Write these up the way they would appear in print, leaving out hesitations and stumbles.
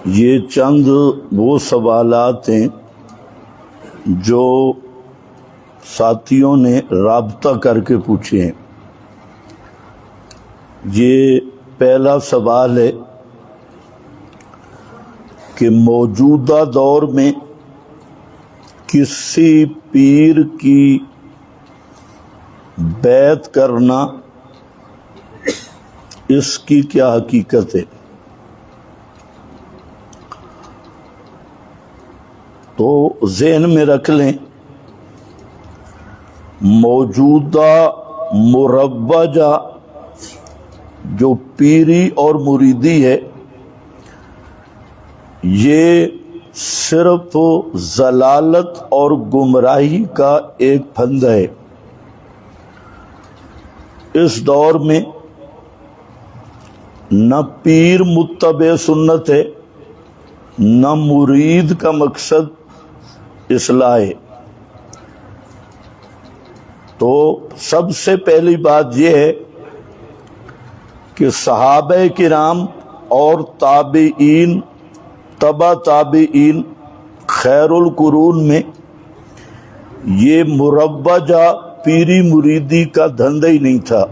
یہ چند وہ سوالات ہیں جو ساتھیوں نے رابطہ کر کے پوچھے ہیں۔ یہ پہلا سوال ہے کہ موجودہ دور میں کسی پیر کی بیعت کرنا اس کی کیا حقیقت ہے؟ تو ذہن میں رکھ لیں، موجودہ مروجہ جو پیری اور مریدی ہے، یہ صرف ضلالت اور گمراہی کا ایک پھندا ہے۔ اس دور میں نہ پیر متبع سنت ہے، نہ مرید کا مقصد اصلاح ہے۔ تو سب سے پہلی بات یہ ہے کہ صحابہ کرام اور تابعین، تبع تابعین، خیر القرون میں یہ مروجہ پیری مریدی کا دھندا ہی نہیں تھا۔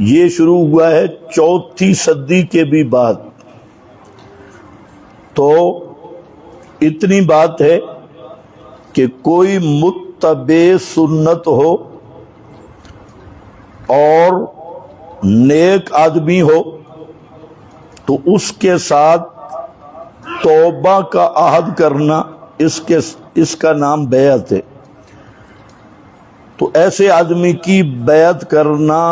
یہ شروع ہوا ہے 4 صدی کے بھی بعد۔ تو اتنی بات ہے کہ کوئی متبع سنت ہو اور نیک آدمی ہو تو اس کے ساتھ توبہ کا عہد کرنا، اس کا نام بیعت ہے۔ تو ایسے آدمی کی بیعت کرنا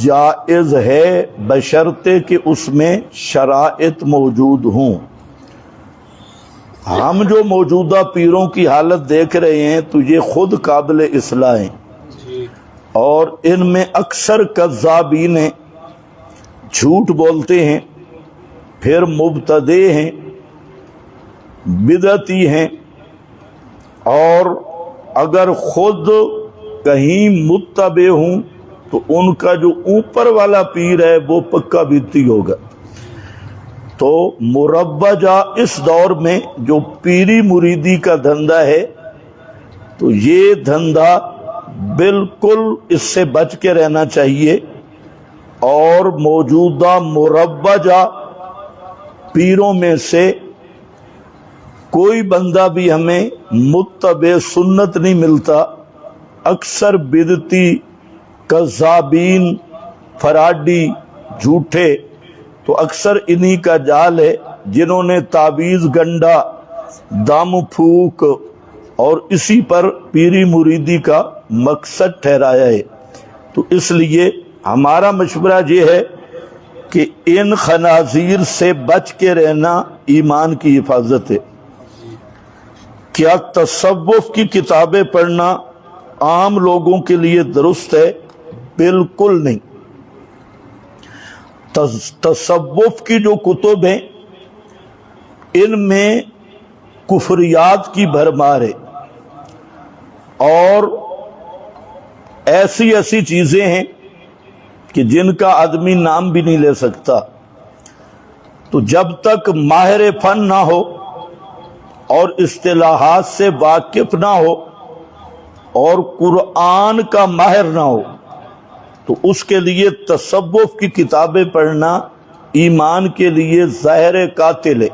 جائز ہے بشرطے کہ اس میں شرائط موجود ہوں۔ ہم جو موجودہ پیروں کی حالت دیکھ رہے ہیں تو یہ خود قابل اصلاح ہیں، اور ان میں اکثر کذابین ہیں، جھوٹ بولتے ہیں، پھر مبتدع ہیں، بدعتی ہیں، اور اگر خود کہیں متبع ہوں تو ان کا جو اوپر والا پیر ہے وہ پکا بدعتی ہوگا۔ تو مروجہ اس دور میں جو پیری مریدی کا دھندا ہے، تو یہ دھندا بالکل اس سے بچ کے رہنا چاہیے، اور موجودہ مروجہ پیروں میں سے کوئی بندہ بھی ہمیں متبع سنت نہیں ملتا۔ اکثر بدعتی، کذابین، فراڈی، جھوٹے، تو اکثر انہی کا جال ہے جنہوں نے تعویذ گنڈا، دم پھوک اور اسی پر پیری مریدی کا مقصد ٹھہرایا ہے۔ تو اس لیے ہمارا مشورہ یہ ہے کہ ان خنازیر سے بچ کے رہنا ایمان کی حفاظت ہے۔ کیا تصوف کی کتابیں پڑھنا عام لوگوں کے لیے درست ہے؟ بالکل نہیں۔ تصوف کی جو کتب ہیں ان میں کفریات کی بھرمار ہے، اور ایسی ایسی چیزیں ہیں کہ جن کا آدمی نام بھی نہیں لے سکتا۔ تو جب تک ماہر فن نہ ہو اور اصطلاحات سے واقف نہ ہو اور قرآن کا ماہر نہ ہو تو اس کے لیے تصوف کی کتابیں پڑھنا ایمان کے لیے زہر قاتل ہے۔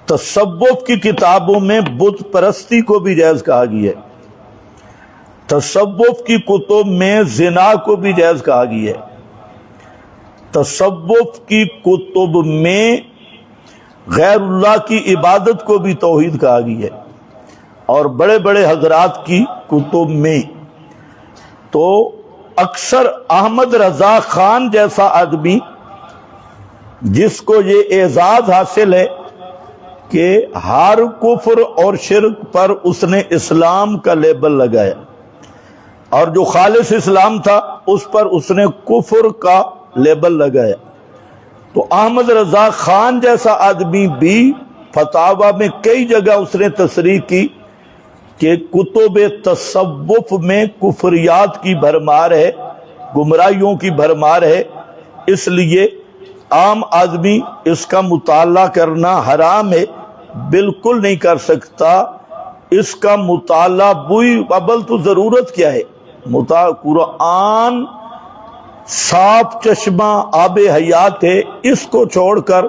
تصوف کی کتابوں میں بت پرستی کو بھی جائز کہا گیا ہے، تصوف کی کتب میں زنا کو بھی جائز کہا گیا ہے، تصوف کی کتب میں غیر اللہ کی عبادت کو بھی توحید کہا گیا ہے، اور بڑے بڑے حضرات کی کتب میں۔ تو اکثر احمد رضا خان جیسا آدمی جس کو یہ اعزاز حاصل ہے کہ ہر کفر اور شرک پر اس نے اسلام کا لیبل لگایا، اور جو خالص اسلام تھا اس پر اس نے کفر کا لیبل لگایا، تو احمد رضا خان جیسا آدمی بھی فتاوی میں کئی جگہ اس نے تصریح کی کہ کتب تصوف میں کفریات کی بھرمار ہے، گمراہیوں کی بھرمار ہے، اس لیے عام آدمی اس کا مطالعہ کرنا حرام ہے، بالکل نہیں کر سکتا۔ اس کا مطالعہ بوئی ابل تو ضرورت کیا ہے؟ قرآن صاف چشمہ آب حیات ہے، اس کو چھوڑ کر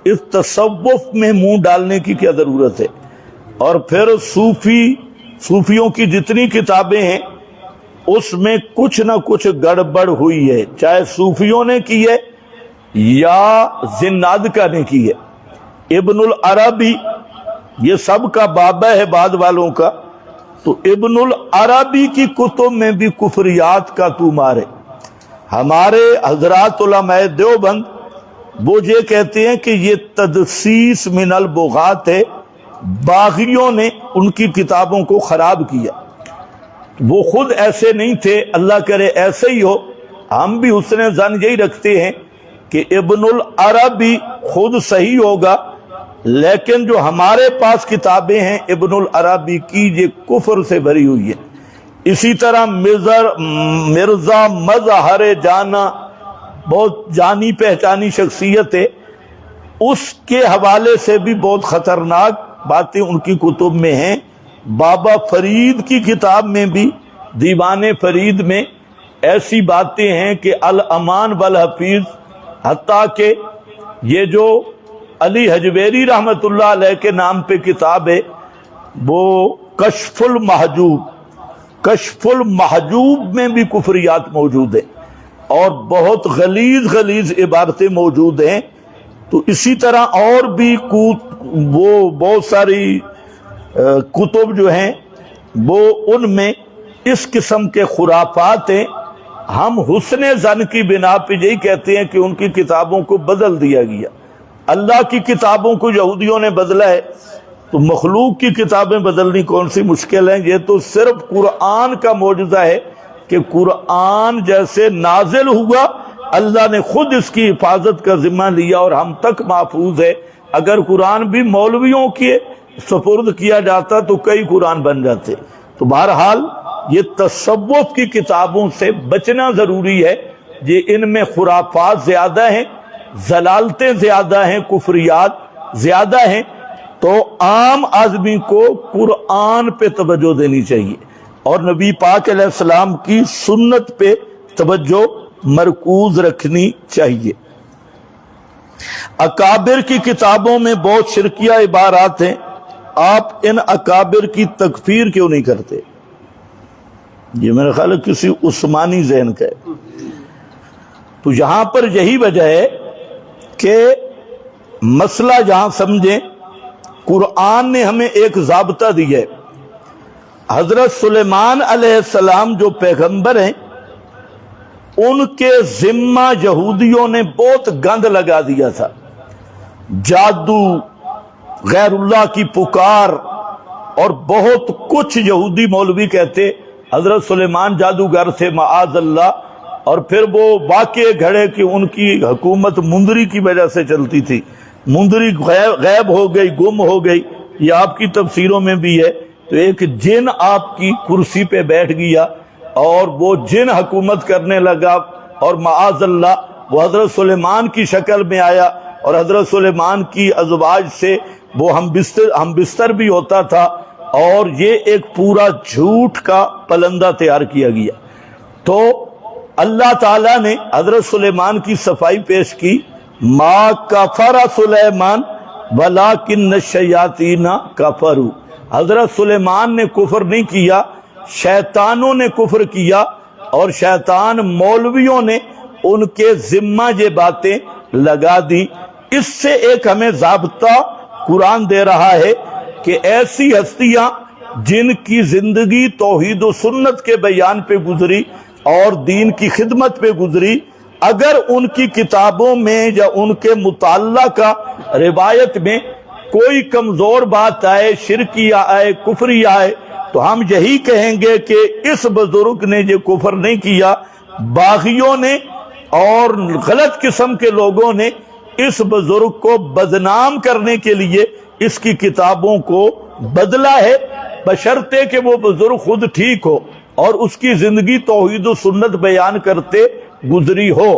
اس تصوف میں منہ ڈالنے کی کیا ضرورت ہے؟ اور پھر صوفیوں کی جتنی کتابیں ہیں اس میں کچھ نہ کچھ گڑبڑ ہوئی ہے، چاہے صوفیوں نے کی ہے یا زنادقہ نے کی ہے۔ ابن العربی یہ سب کا بابا ہے بعد والوں کا، تو ابن العربی کی کتب میں بھی کفریات کا تومار ہے۔ ہمارے حضرات علماء دیوبند وہ یہ کہتے ہیں کہ یہ تدسیس من البغات ہے، باغیوں نے ان کی کتابوں کو خراب کیا۔ وہ خود ایسے نہیں تھے، اللہ کرے ایسے ہی ہو، ہم بھی حسن ظن یہی رکھتے ہیں کہ ابن العربی خود صحیح ہوگا، لیکن جو ہمارے پاس کتابیں ہیں ابن العربی کی یہ کفر سے بھری ہوئی ہے۔ اسی طرح مرزا مظہر جانا بہت جانی پہچانی شخصیت ہے، اس کے حوالے سے بھی بہت خطرناک باتیں ان کی کتب میں ہیں۔ بابا فرید کی کتاب میں بھی دیوان فرید میں ایسی باتیں ہیں کہ الامان والحفیظ، حتیٰ کہ یہ جو علی حجویری رحمت اللہ علیہ کے نام پہ کتاب ہے وہ کشف المحجوب میں بھی کفریات موجود ہیں اور بہت غلیظ عبارتیں موجود ہیں۔ تو اسی طرح اور بھی وہ بہت ساری کتب جو ہیں وہ ان میں اس قسم کے خرافات ہیں۔ ہم حسن ظن کی بنا پہ یہی کہتے ہیں کہ ان کی کتابوں کو بدل دیا گیا۔ اللہ کی کتابوں کو یہودیوں نے بدلا ہے، تو مخلوق کی کتابیں بدلنی کون سی مشکل ہیں؟ یہ تو صرف قرآن کا معجزہ ہے کہ قرآن جیسے نازل ہوا اللہ نے خود اس کی حفاظت کا ذمہ لیا اور ہم تک محفوظ ہے۔ اگر قرآن بھی مولویوں کے سپرد کیا جاتا تو کئی قرآن بن جاتے۔ تو بہرحال یہ تصوف کی کتابوں سے بچنا ضروری ہے، یہ ان میں خرافات زیادہ ہیں، ضلالتیں زیادہ ہیں، کفریات زیادہ ہیں۔ تو عام آدمی کو قرآن پہ توجہ دینی چاہیے اور نبی پاک علیہ السلام کی سنت پہ توجہ مرکوز رکھنی چاہیے۔ اکابر کی کتابوں میں بہت شرکیہ عبارات ہیں، آپ ان اکابر کی تکفیر کیوں نہیں کرتے؟ یہ میرا خیال ہے کسی عثمانی ذہن کا ہے۔ تو یہاں پر یہی وجہ ہے کہ مسئلہ جہاں سمجھیں، قرآن نے ہمیں ایک ضابطہ دیا ہے۔ حضرت سلیمان علیہ السلام جو پیغمبر ہیں ان کے ذمہ یہودیوں نے بہت گند لگا دیا تھا، جادو، غیر اللہ کی پکار، اور بہت کچھ یہودی مولوی کہتے حضرت سلیمان جادوگر تھے معاذ اللہ، اور پھر وہ واقعے گھڑے کہ ان کی حکومت مندری کی وجہ سے چلتی تھی، مندری غائب ہو گئی، گم ہو گئی، یہ آپ کی تفسیروں میں بھی ہے۔ تو ایک جن آپ کی کرسی پہ بیٹھ گیا اور وہ جن حکومت کرنے لگا، اور معاذ اللہ وہ حضرت سلیمان کی شکل میں آیا، اور حضرت سلیمان کی ازواج سے وہ ہم بستر بھی ہوتا تھا، اور یہ ایک پورا جھوٹ کا پلندہ تیار کیا گیا۔ تو اللہ تعالیٰ نے حضرت سلیمان کی صفائی پیش کی، ما کفر سلیمان ولکن الشیاطین کفروا، حضرت سلیمان نے کفر نہیں کیا، شیطانوں نے کفر کیا، اور شیطان مولویوں نے ان کے ذمہ یہ باتیں لگا دی۔ اس سے ایک ہمیں ضابطہ قرآن دے رہا ہے کہ ایسی ہستیاں جن کی زندگی توحید و سنت کے بیان پہ گزری اور دین کی خدمت پہ گزری، اگر ان کی کتابوں میں یا ان کے مطالعہ کا روایت میں کوئی کمزور بات آئے، شرکی آئے، کفری آئے، تو ہم یہی کہیں گے کہ اس بزرگ نے یہ کفر نہیں کیا، باغیوں نے اور غلط قسم کے لوگوں نے اس بزرگ کو بدنام کرنے کے لیے اس کی کتابوں کو بدلا ہے، بشرطے کہ وہ بزرگ خود ٹھیک ہو اور اس کی زندگی توحید و سنت بیان کرتے گزری ہو۔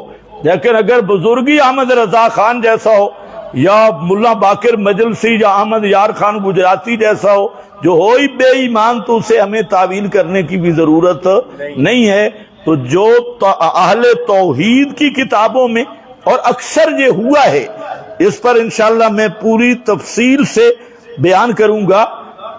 لیکن اگر بزرگی احمد رضا خان جیسا ہو یا ملا باقر مجلسی یا احمد یار خان گجراتی جیسا ہو جو ہو ہی بے ایمان، تو اسے ہمیں تعویل کرنے کی بھی ضرورت نہیں ہے۔ تو جو اہل توحید کی کتابوں میں، اور اکثر یہ ہوا ہے، اس پر انشاءاللہ میں پوری تفصیل سے بیان کروں گا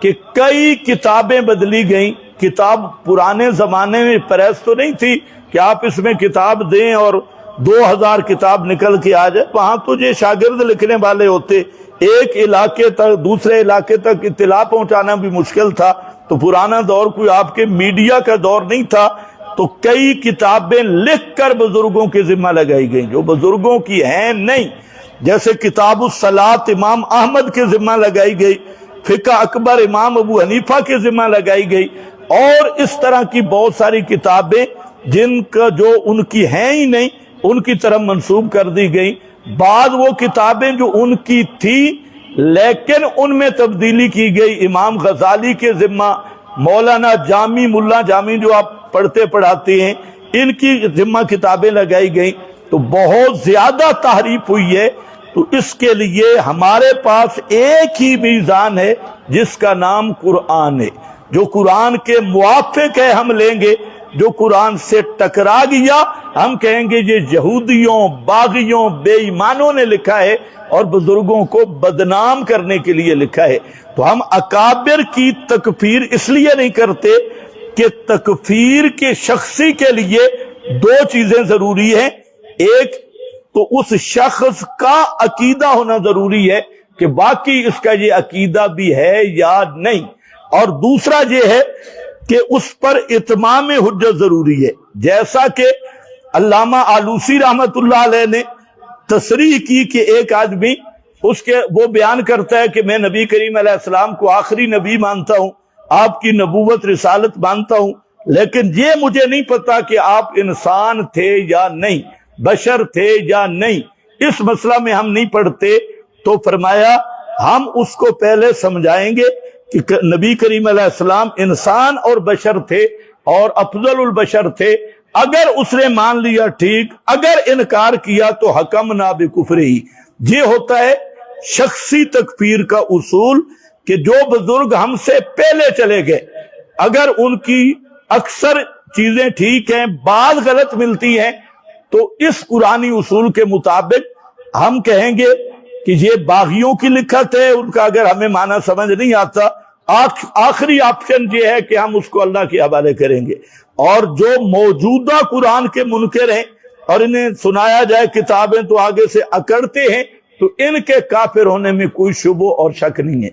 کہ کئی کتابیں بدلی گئیں۔ کتاب پرانے زمانے میں پریس تو نہیں تھی کہ آپ اس میں کتاب دیں اور 2000 کتاب نکل کے آ جائے، وہاں تو یہ شاگرد لکھنے والے ہوتے، ایک علاقے تک دوسرے علاقے تک اطلاع پہنچانا بھی مشکل تھا۔ تو پرانا دور کوئی آپ کے میڈیا کا دور نہیں تھا، تو کئی کتابیں لکھ کر بزرگوں کے ذمہ لگائی گئیں جو بزرگوں کی ہیں نہیں، جیسے کتاب الصلاۃ امام احمد کے ذمہ لگائی گئی، فقہ اکبر امام ابو حنیفہ کے ذمہ لگائی گئی، اور اس طرح کی بہت ساری کتابیں جن کا جو ان کی ہیں ہی نہیں ان کی طرف منسوب کر دی گئی۔ بعض وہ کتابیں جو ان کی تھی لیکن ان میں تبدیلی کی گئی، امام غزالی کے ذمہ، مولانا جامی، ملا جامی جو آپ پڑھتے پڑھاتے ہیں، ان کی ذمہ کتابیں لگائی گئیں، تو بہت زیادہ تحریف ہوئی ہے۔ تو اس کے لیے ہمارے پاس ایک ہی میزان ہے جس کا نام قرآن ہے، جو قرآن کے موافق ہے ہم لیں گے، جو قرآن سے ٹکرا گیا ہم کہیں گے یہ یہودیوں، باغیوں، بے ایمانوں نے لکھا ہے اور بزرگوں کو بدنام کرنے کے لیے لکھا ہے۔ تو ہم اکابر کی تکفیر اس لیے نہیں کرتے کہ تکفیر کے شخصی کے لیے دو چیزیں ضروری ہیں، ایک تو اس شخص کا عقیدہ ہونا ضروری ہے کہ باقی اس کا یہ عقیدہ بھی ہے یا نہیں، اور دوسرا یہ ہے کہ اس پر اتمام حجت ضروری ہے، جیسا کہ علامہ آلوسی رحمت اللہ علیہ نے تصریح کی کہ ایک آدمی وہ بیان کرتا ہے کہ میں نبی کریم علیہ السلام کو آخری نبی مانتا ہوں، آپ کی نبوت رسالت مانتا ہوں، لیکن یہ مجھے نہیں پتا کہ آپ انسان تھے یا نہیں، بشر تھے یا نہیں، اس مسئلہ میں ہم نہیں پڑھتے۔ تو فرمایا ہم اس کو پہلے سمجھائیں گے کہ نبی کریم علیہ السلام انسان اور بشر تھے اور افضل البشر تھے، اگر اس نے مان لیا ٹھیک، اگر انکار کیا تو حکمنا بکفرہ۔ یہ ہوتا ہے شخصی تکفیر کا اصول کہ جو بزرگ ہم سے پہلے چلے گئے اگر ان کی اکثر چیزیں ٹھیک ہیں، بعض غلط ملتی ہیں، تو اس قرآنی اصول کے مطابق ہم کہیں گے کہ یہ باغیوں کی لکھت ہے، ان کا اگر ہمیں معنی سمجھ نہیں آتا، آخری آپشن یہ ہے کہ ہم اس کو اللہ کے حوالے کریں گے۔ اور جو موجودہ قرآن کے منکر ہیں اور انہیں سنایا جائے کتابیں تو آگے سے اکڑتے ہیں، تو ان کے کافر ہونے میں کوئی شبہ اور شک نہیں ہے۔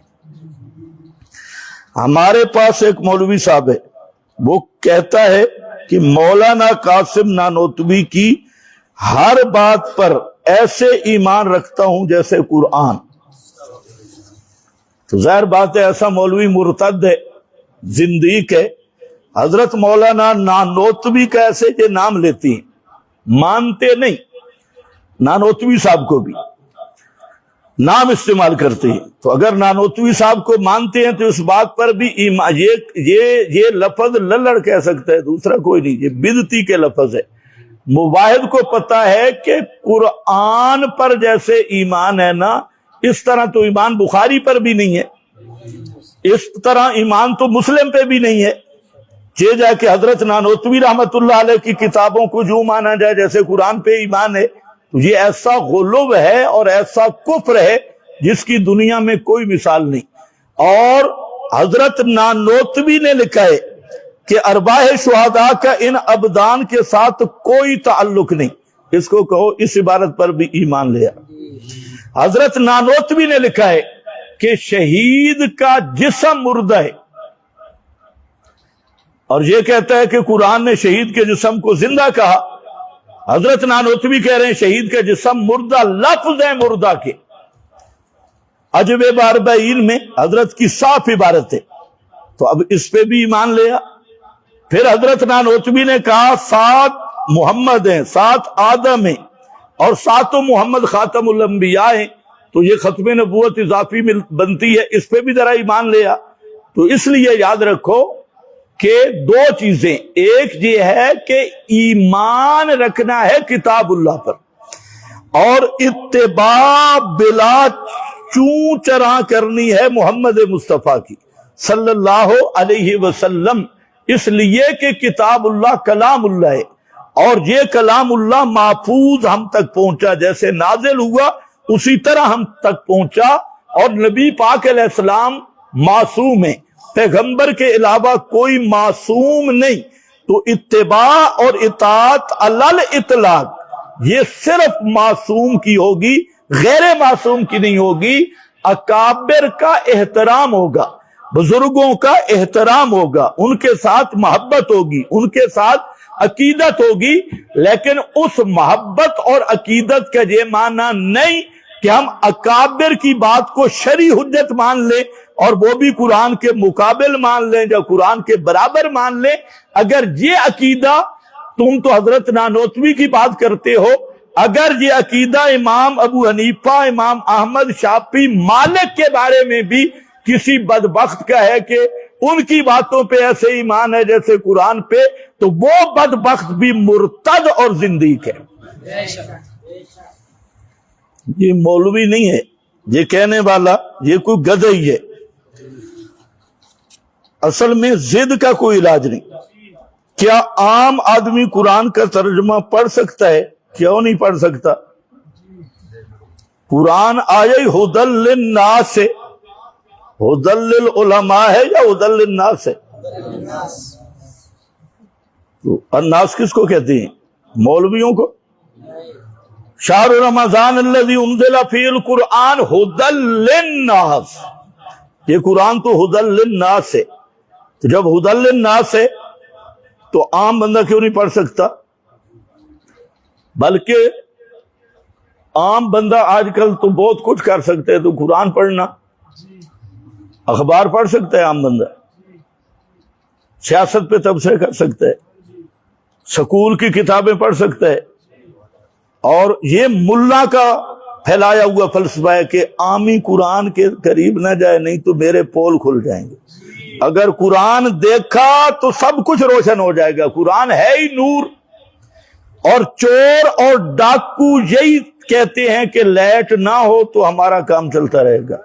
ہمارے پاس ایک مولوی صاحب ہے، وہ کہتا ہے کہ مولانا قاسم نانوتوی کی ہر بات پر ایسے ایمان رکھتا ہوں جیسے قرآن۔ تو ظاہر بات ہے ایسا مولوی مرتد ہے، زندیق ہے۔ حضرت مولانا نانوتوی کا ایسے یہ نام لیتی ہیں، مانتے نہیں، نانوتوی صاحب کو بھی نام استعمال کرتے ہیں۔ تو اگر نانوتوی صاحب کو مانتے ہیں تو اس بات پر بھی ایمان، یہ لفظ للڑ کہہ سکتا ہے، دوسرا کوئی نہیں، یہ بدعتی کے لفظ ہے۔ مواحد کو پتا ہے کہ قرآن پر جیسے ایمان ہے نا، اس طرح تو ایمان بخاری پر بھی نہیں ہے، اس طرح ایمان تو مسلم پہ بھی نہیں ہے۔ یہ جا کہ حضرت نانوتوی رحمت اللہ علیہ کی کتابوں کو جو مانا جائے جیسے قرآن پہ ایمان ہے، تو یہ ایسا غلو ہے اور ایسا کفر ہے جس کی دنیا میں کوئی مثال نہیں۔ اور حضرت نانوتوی نے لکھا ہے کہ ارواح شہداء کا ان ابدان کے ساتھ کوئی تعلق نہیں، اس کو کہو اس عبارت پر بھی ایمان لیا۔ حضرت نانوتوی نے لکھا ہے کہ شہید کا جسم مردہ ہے، اور یہ کہتا ہے کہ قرآن نے شہید کے جسم کو زندہ کہا۔ حضرت نانوتوی کہہ رہے ہیں شہید کا جسم مردہ، لفظ ہے مردہ کے۔ عجب باربعین میں حضرت کی صاف عبارت ہے، تو اب اس پہ بھی ایمان لیا۔ پھر حضرت نانوتوی نے کہا 7 محمد ہیں، 7 آدم ہیں، اور 7 محمد خاتم الانبیاء ہیں، تو یہ ختم نبوت اضافی بنتی ہے، اس پہ بھی ذرا ایمان لیا۔ تو اس لیے یاد رکھو کہ دو چیزیں، ایک یہ ہے کہ ایمان رکھنا ہے کتاب اللہ پر، اور اتباع بلا چوں چراں کرنی ہے محمد مصطفیٰ کی صلی اللہ علیہ وسلم، اس لیے کہ کتاب اللہ کلام اللہ ہے، اور یہ کلام اللہ محفوظ ہم تک پہنچا، جیسے نازل ہوا اسی طرح ہم تک پہنچا، اور نبی پاک علیہ السلام معصوم ہیں، پیغمبر کے علاوہ کوئی معصوم نہیں، تو اتباع اور اطاعت علی الاطلاق یہ صرف معصوم کی ہوگی، غیر معصوم کی نہیں ہوگی۔ اکابر کا احترام ہوگا، بزرگوں کا احترام ہوگا، ان کے ساتھ محبت ہوگی، ان کے ساتھ عقیدت ہوگی، لیکن اس محبت اور عقیدت کا یہ معنی نہیں کہ ہم اکابر کی بات کو شرعی حجت مان لیں اور وہ بھی قرآن کے مقابل مان لیں یا قرآن کے برابر مان لیں۔ اگر یہ عقیدہ، تم تو حضرت نانوتوی کی بات کرتے ہو، اگر یہ عقیدہ امام ابو حنیفہ، امام احمد، شافعی، مالک کے بارے میں بھی کسی بدبخت کا ہے کہ ان کی باتوں پہ ایسے ایمان ہے جیسے قرآن پہ، تو وہ بدبخت بھی مرتد اور زندیق ہے۔ یہ مولوی نہیں ہے، یہ کہنے والا یہ کوئی گدھئی ہے۔ اصل میں ضد کا کوئی علاج نہیں۔ کیا عام آدمی قرآن کا ترجمہ پڑھ سکتا ہے؟ کیوں نہیں پڑھ سکتا؟ قرآن آئے ہدی للناس ہے، ہدی للعلماء ہے یا ہدی للناس ہے؟ تو الناس کس کو کہتے ہیں؟ مولویوں کو۔ شہر رمضان الذی انزل فیہ القرآن ہدی للناس، یہ قرآن تو ہدی للناس ہے، تو جب ہدی للناس ہے تو عام بندہ کیوں نہیں پڑھ سکتا؟ بلکہ عام بندہ آج کل تو بہت کچھ کر سکتے ہیں، تو قرآن پڑھنا، اخبار پڑھ سکتا ہے عام بندہ، سیاست پہ تبصرے کر سکتا ہے، سکول کی کتابیں پڑھ سکتا ہے، اور یہ ملا کا پھیلایا ہوا فلسفہ ہے کہ عامی قرآن کے قریب نہ جائے نہیں تو میرے پول کھل جائیں گے۔ اگر قرآن دیکھا تو سب کچھ روشن ہو جائے گا، قرآن ہے ہی نور۔ اور چور اور ڈاکو یہی کہتے ہیں کہ لائٹ نہ ہو تو ہمارا کام چلتا رہے گا،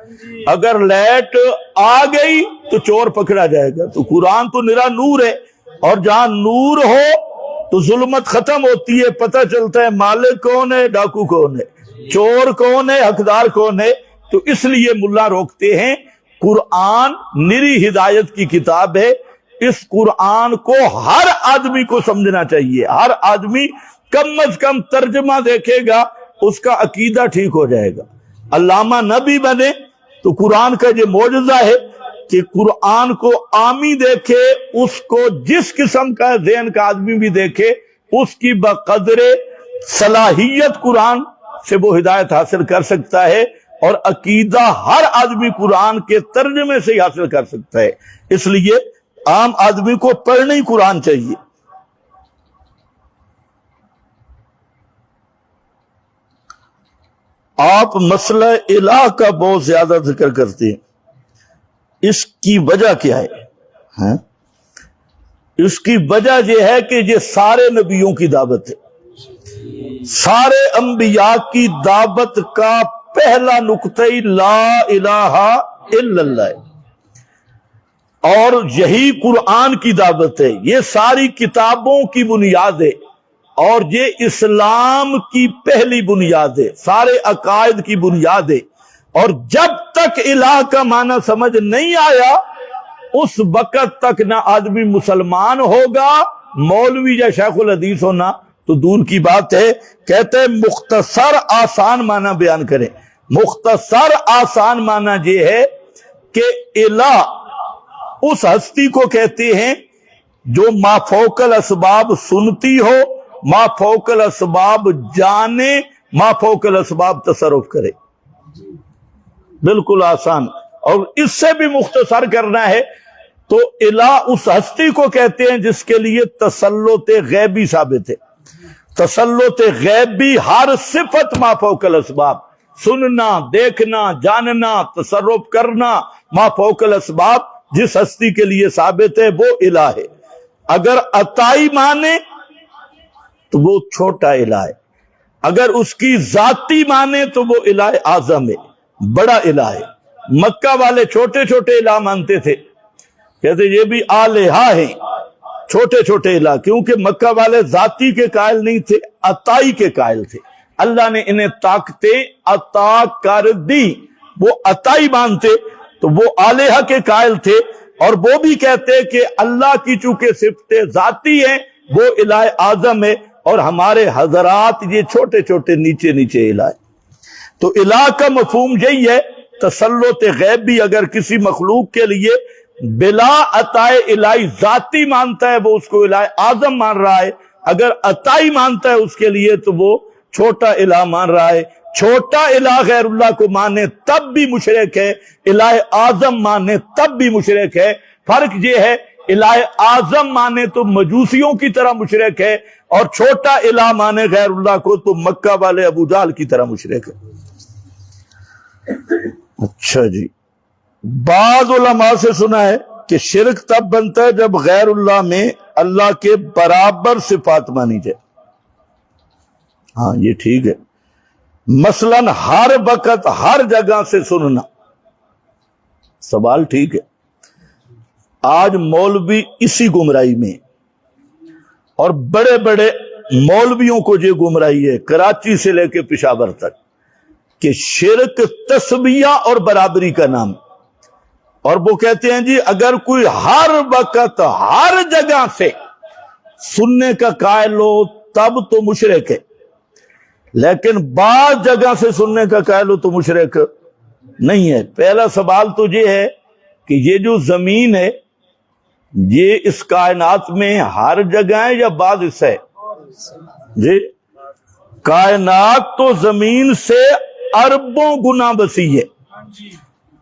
اگر لائٹ آ گئی تو چور پکڑا جائے گا۔ تو قرآن تو نرا نور ہے، اور جہاں نور ہو تو ظلمت ختم ہوتی ہے، پتہ چلتا ہے مالک کون ہے، ڈاکو کون ہے، چور کون ہے، حقدار کون ہے۔ تو اس لیے ملا روکتے ہیں، قرآن نری ہدایت کی کتاب ہے، اس قرآن کو ہر آدمی کو سمجھنا چاہیے، ہر آدمی کم از کم ترجمہ دیکھے گا، اس کا عقیدہ ٹھیک ہو جائے گا۔ علامہ نہ بھی بنے تو قرآن کا یہ معجزہ ہے کہ قرآن کو عامی دیکھے، اس کو جس قسم کا ذہن کا آدمی بھی دیکھے، اس کی بقدر صلاحیت قرآن سے وہ ہدایت حاصل کر سکتا ہے، اور عقیدہ ہر آدمی قرآن کے ترجمے سے ہی حاصل کر سکتا ہے۔ اس لیے عام آدمی کو پڑھنا ہی قرآن چاہیے۔ آپ مسئلہ الہ کا بہت زیادہ ذکر کرتے ہیں، اس کی وجہ کیا ہے؟ اس کی وجہ یہ ہے کہ یہ سارے نبیوں کی دعوت ہے، سارے انبیاء کی دعوت کا پہلا نقطہ لا الہ الا اللہ ہے، اور یہی قرآن کی دعوت ہے، یہ ساری کتابوں کی بنیاد ہے، اور یہ اسلام کی پہلی بنیاد ہے، سارے عقائد کی بنیاد ہے۔ اور جب تک الہ کا معنی سمجھ نہیں آیا اس وقت تک نہ آدمی مسلمان ہوگا، مولوی یا شیخ الحدیث ہونا تو دور کی بات ہے۔ کہتے ہیں مختصر آسان معنی بیان کریں۔ مختصر آسان معنی یہ ہے کہ الہ اس ہستی کو کہتے ہیں جو ما فوق الاسباب سنتی ہو، ما فوق الاسباب جانے، ما فوق الاسباب تصرف کرے۔ بالکل آسان۔ اور اس سے بھی مختصر کرنا ہے تو الہ اس ہستی کو کہتے ہیں جس کے لیے تسلط غیبی ثابت ہے۔ تسلط غیبی ہر صفت ما فوق الاسباب، سننا، دیکھنا، جاننا، تصرف کرنا، ما فوق الاسباب، جس ہستی کے لیے ثابت ہے وہ الہ ہے. اگر عطائی مانے تو وہ چھوٹا الہ ہے، اگر اس کی ذاتی مانے تو وہ الہ اعظم ہے، بڑا الہ ہے. مکہ والے چھوٹے چھوٹے الہ مانتے تھے، کہتے یہ بھی آلہہ ہیں، چھوٹے چھوٹے الہ، کیونکہ مکہ والے ذاتی کے قائل نہیں تھے، عطائی کے قائل تھے. اللہ نے انہیں طاقتیں عطا کر دی، وہ عطائی مانتے تو وہ آلہہ کے قائل تھے. اور وہ بھی کہتے کہ اللہ کی چونکہ صفتیں ذاتی ہیں وہ الہ اعظم ہے، اور ہمارے حضرات یہ چھوٹے چھوٹے نیچے نیچے الہ ہے. تو الہ کا مفہوم یہی ہے. تسلط غیب بھی اگر کسی مخلوق کے لیے بلا عطائے الہی ذاتی مانتا ہے وہ اس کو الہ اعظم مان رہا ہے، اگر عطائی مانتا ہے اس کے لیے تو وہ چھوٹا الہ مان رہا ہے. چھوٹا الہ غیر اللہ کو مانے تب بھی مشرک ہے، الہ اعظم مانے تب بھی مشرک ہے. فرق یہ ہے الہ اعظم مانے تو مجوسیوں کی طرح مشرک ہے، اور چھوٹا الہ مانے غیر اللہ کو تو مکہ والے ابو جہل کی طرح مشرک ہے. اچھا جی، بعض علماء سے سنا ہے کہ شرک تب بنتا ہے جب غیر اللہ میں اللہ کے برابر صفات مانی جائے. ہاں یہ ٹھیک ہے، مثلا ہر وقت ہر جگہ سے سننا، سوال ٹھیک ہے. آج مولوی اسی گمراہی میں، اور بڑے بڑے مولویوں کو یہ گمراہی ہے کراچی سے لے کے پشاور تک کہ شرک تسبیہ اور برابری کا نام. اور وہ کہتے ہیں جی اگر کوئی ہر وقت ہر جگہ سے سننے کا قائل ہو تب تو مشرک ہے، لیکن بعض جگہ سے سننے کا قائل ہو تو مشرک نہیں ہے. پہلا سوال تو یہ ہے کہ یہ جو زمین ہے یہ اس کائنات میں ہر جگہ ہے یا بعض حصہ ہے؟ جی کائنات تو زمین سے اربوں گنا وسیع ہے،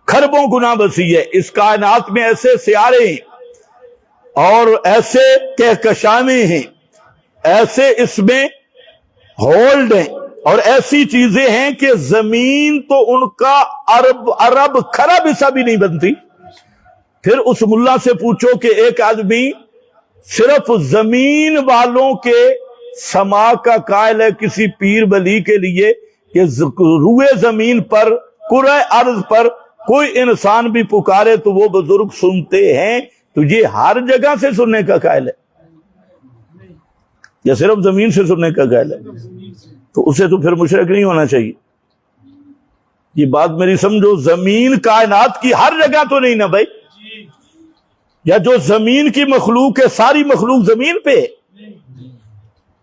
کھربوں گنا وسیع ہے. اس کائنات میں ایسے سیارے ہیں اور ایسے کہکشانیں ہیں، ایسے اس میں ہولڈ ہیں اور ایسی چیزیں ہیں کہ زمین تو ان کا ارب کھرب حصہ بھی نہیں بنتی. پھر اس ملا سے پوچھو کہ ایک آدمی صرف زمین والوں کے سما کا قائل ہے کسی پیر ولی کے لیے کہ روئے زمین پر کرۂ ارض پر کوئی انسان بھی پکارے تو وہ بزرگ سنتے ہیں، تو یہ ہر جگہ سے سننے کا قائل ہے یا صرف زمین سے سننے کا قائل ہے؟ تو اسے تو پھر مشرک نہیں ہونا چاہیے. یہ بات میری سمجھو، زمین کائنات کی ہر جگہ تو نہیں نا بھائی، یا جو زمین کی مخلوق ہے ساری مخلوق زمین پہ.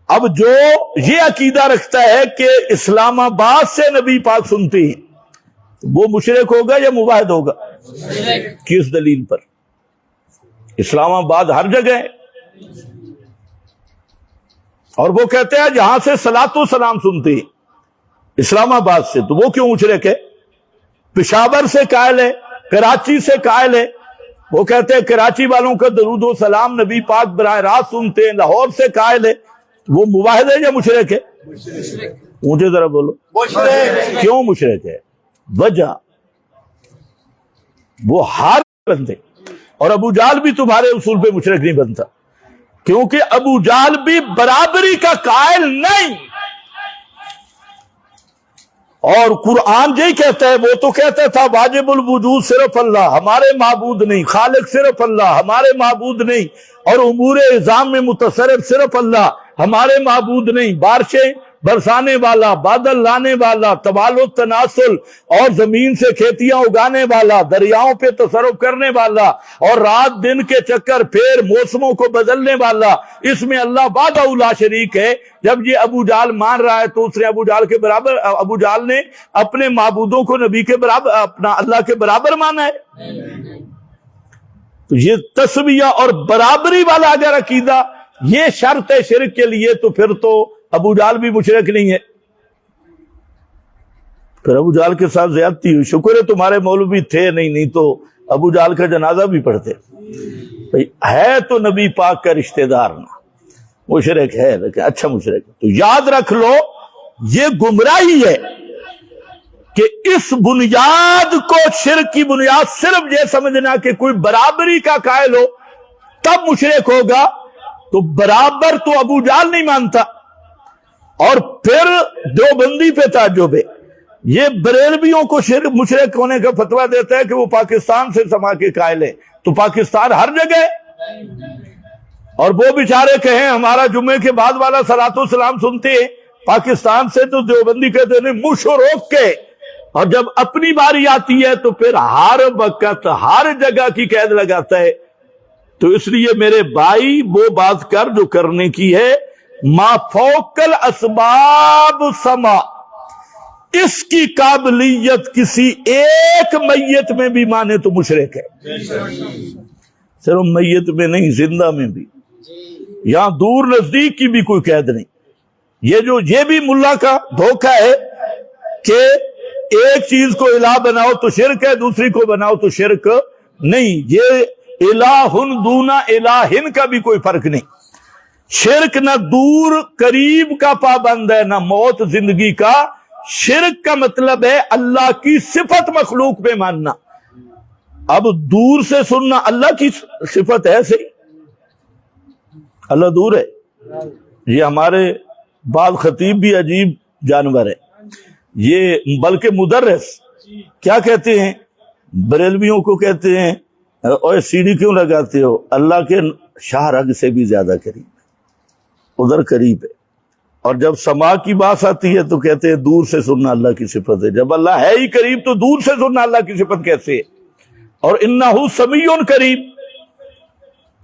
اب جو یہ عقیدہ رکھتا ہے کہ اسلام آباد سے نبی پاک سنتے ہیں وہ مشرک ہوگا یا موحد ہوگا؟ کس دلیل پر؟ اسلام آباد ہر جگہ ہے، اور وہ کہتے ہیں جہاں سے صلاۃ و سلام سنتے ہیں اسلام آباد سے، تو وہ کیوں مشرک ہے؟ پشاور سے قائل ہے، کراچی سے قائل ہے، وہ کہتے ہیں کراچی والوں کا درود و سلام نبی پاک براہ راست سنتے ہیں، لاہور سے قائل ہے، وہ موحد ہے یا مشرک ہے؟ مجھے ذرا بولو مشرک. کیوں مشرک ہے؟ وجہ وہ ہار بنتے. اور ابو جہل بھی تمہارے اصول پہ مشرک نہیں بنتا، کیونکہ ابو جہل بھی برابری کا قائل نہیں. اور قرآن یہی کہتا ہے، وہ تو کہتا تھا واجب الوجود صرف اللہ، ہمارے معبود نہیں، خالق صرف اللہ، ہمارے معبود نہیں، اور امور نظام میں متصرف صرف اللہ، ہمارے معبود نہیں. بارشیں برسانے والا، بادل لانے والا، تبال و تناسل اور زمین سے کھیتیاں اگانے والا، دریاؤں پہ تصرف کرنے والا، اور رات دن کے چکر پھیر موسموں کو بدلنے والا، اس میں اللہ وحدہ لا شریک ہے. جب یہ ابو جہل مان رہا ہے تو اس نے ابو جہل نے اپنے معبودوں کو نبی کے برابر، اپنا اللہ کے برابر مانا ہے. تو یہ تسویہ اور برابری والا اگر عقیدہ یہ شرط ہے شرک کے لیے، تو پھر تو ابو جہل بھی مشرک نہیں ہے، پھر ابو جہل کے ساتھ زیادتی ہوئی. شکر ہے تمہارے مولوی تھے نہیں تو ابو جہل کا جنازہ بھی پڑھتے. ہے تو نبی پاک کا رشتہ دار نا، مشرک ہے لیکن اچھا مشرک ہے. تو یاد رکھ لو یہ گمراہی ہے کہ اس بنیاد کو، شرک کی بنیاد صرف یہ سمجھنا کہ کوئی برابری کا قائل ہو تب مشرک ہوگا، تو برابر تو ابو جہل نہیں مانتا۔ اور پھر دیوبندی پہ تعجب ہے، یہ بریلویوں کو شرک مشرک ہونے کا فتویٰ دیتا ہے کہ وہ پاکستان سے سما کے قائل ہے، تو پاکستان ہر جگہ ہے۔ اور وہ بیچارے کہیں ہمارا جمعے کے بعد والا صلاۃ والسلام سنتے ہیں پاکستان سے، تو دیوبندی کہتے ہیں منہ شو روک کے، اور جب اپنی باری آتی ہے تو پھر ہر وقت ہر جگہ کی قید لگاتا ہے۔ تو اس لیے میرے بھائی وہ بات کر جو کرنے کی ہے، ما فوق الاسباب سما، اس کی قابلیت کسی ایک میت میں بھی مانے تو مشرک ہے، صرف میت میں نہیں زندہ میں بھی، یہاں دور نزدیک کی بھی کوئی قید نہیں۔ یہ بھی ملا کا دھوکہ ہے کہ ایک چیز کو الہ بناؤ تو شرک ہے، دوسری کو بناؤ تو شرک نہیں۔ یہ الہن دون الہن کا بھی کوئی فرق نہیں۔ شرک نہ دور قریب کا پابند ہے، نہ موت زندگی کا۔ شرک کا مطلب ہے اللہ کی صفت مخلوق پہ ماننا۔ اب دور سے سننا اللہ کی صفت ہے صحیح، اللہ دور ہے۔ یہ ہمارے بعض خطیب بھی عجیب جانور ہے، یہ بلکہ مدرس کیا کہتے ہیں، بریلویوں کو کہتے ہیں اور سیڑھی کیوں لگاتے ہو، اللہ کے شاہ رگ سے بھی زیادہ قریب ہے، ادھر قریب ہے۔ اور جب سما کی بات آتی ہے تو کہتے ہیں دور سے سننا اللہ کی صفت ہے۔ جب اللہ ہے ہی قریب تو دور سے سننا اللہ کی صفت کیسے ہے؟ اور انہ سمیع قریب،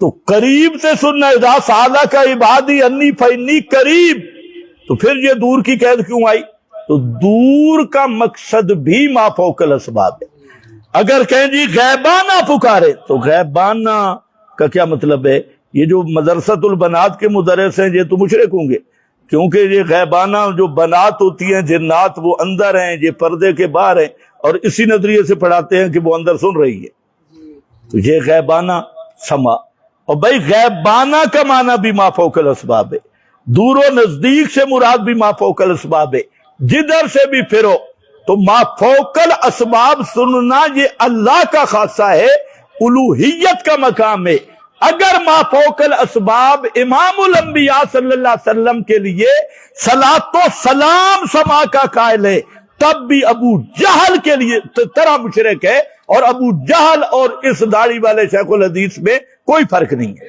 تو قریب سے سننا، اذا سألک عبادی انی فانی قریب، تو پھر یہ دور کی قید کیوں آئی؟ تو دور کا مقصد بھی ما فوق الاسباب ہے۔ اگر کہیں جی غیبانہ پکارے تو غیبانہ کا کیا مطلب ہے؟ یہ جو مدرسۃ البنات کے مدرس ہیں یہ تو مشرک ہوں گے، کیونکہ یہ غیبانہ جو بنات ہوتی ہیں جنات وہ اندر ہیں، یہ پردے کے باہر ہیں، اور اسی نظریے سے پڑھاتے ہیں کہ وہ اندر سن رہی ہے، تو یہ غیبانہ سما۔ اور بھائی غیبانہ کا معنی بھی ما فوق الاسباب ہے، دور و نزدیک سے مراد بھی ما فوق الاسباب ہے، جدھر سے بھی پھرو تو ما فوق الاسباب سننا یہ اللہ کا خاصہ ہے، الوہیت کا مقام ہے۔ اگر ما فوق الاسباب امام الانبیاء صلی اللہ علیہ وسلم کے لیے صلاۃ و سلام سما کا قائل ہے، تب بھی ابو جہل کے لیے طرح مشرک ہے، اور ابو جہل اور اس داڑھی والے شیخ الحدیث میں کوئی فرق نہیں ہے۔